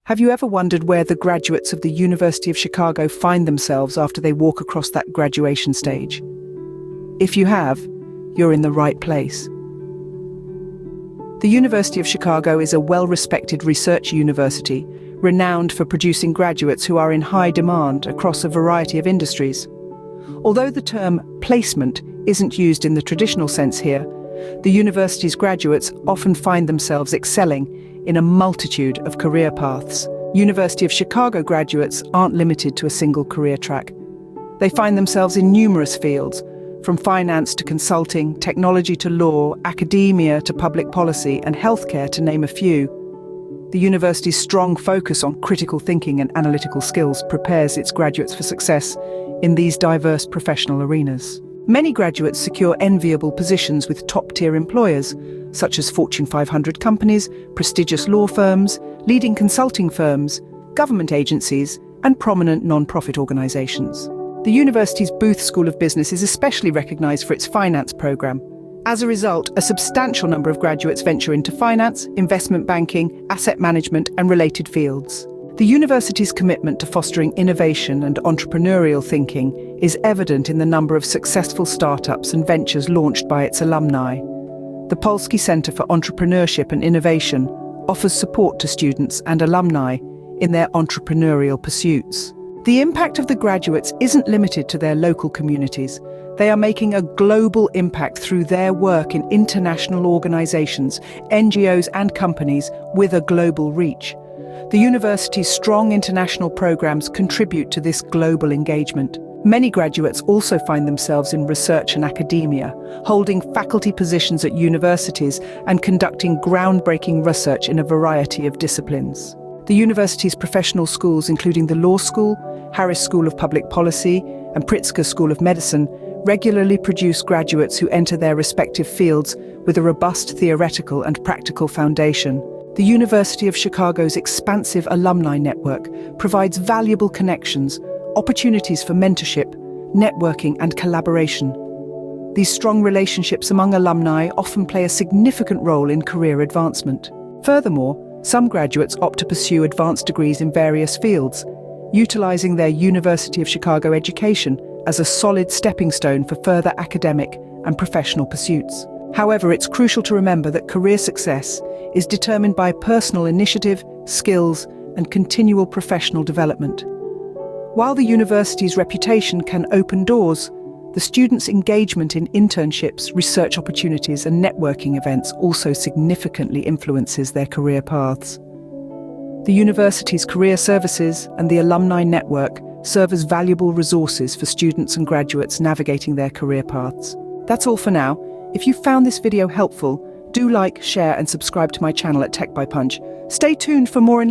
Have you ever wondered where the graduates of the University of Chicago find themselves after they walk across that graduation stage? If you have, you're in the right place. The University of Chicago is a well-respected research university, renowned for producing graduates who are in high demand across a variety of industries. Although the term placement isn't used in the traditional sense here, the university's graduates often find themselves excelling in a multitude of career paths. University of Chicago graduates aren't limited to a single career track. They find themselves in numerous fields, from finance to consulting, technology to law, academia to public policy, and healthcare, to name a few. The university's strong focus on critical thinking and analytical skills prepares its graduates for success in these diverse professional arenas. Many graduates secure enviable positions with top-tier employers, such as Fortune 500 companies, prestigious law firms, leading consulting firms, government agencies, and prominent non-profit organizations. The university's Booth School of Business is especially recognized for its finance program. As a result, a substantial number of graduates venture into finance, investment banking, asset management, and related fields. The university's commitment to fostering innovation and entrepreneurial thinking is evident in the number of successful startups and ventures launched by its alumni. The Polsky Center for Entrepreneurship and Innovation offers support to students and alumni in their entrepreneurial pursuits. The impact of the graduates isn't limited to their local communities. They are making a global impact through their work in international organizations, NGOs, and companies with a global reach. The university's strong international programs contribute to this global engagement. Many graduates also find themselves in research and academia, holding faculty positions at universities and conducting groundbreaking research in a variety of disciplines. The university's professional schools, including the Law School, Harris School of Public Policy, and Pritzker School of Medicine, regularly produce graduates who enter their respective fields with a robust theoretical and practical foundation. The University of Chicago's expansive alumni network provides valuable connections, opportunities for mentorship, networking, and collaboration. These strong relationships among alumni often play a significant role in career advancement. Furthermore, some graduates opt to pursue advanced degrees in various fields, utilizing their University of Chicago education as a solid stepping stone for further academic and professional pursuits. However, it's crucial to remember that career success is determined by personal initiative, skills, and continual professional development. While the university's reputation can open doors, the students' engagement in internships, research opportunities, and networking events also significantly influences their career paths. The university's career services and the alumni network serve as valuable resources for students and graduates navigating their career paths. That's all for now. If you found this video helpful, do like, share, and subscribe to my channel at Tech by Punch. Stay tuned for more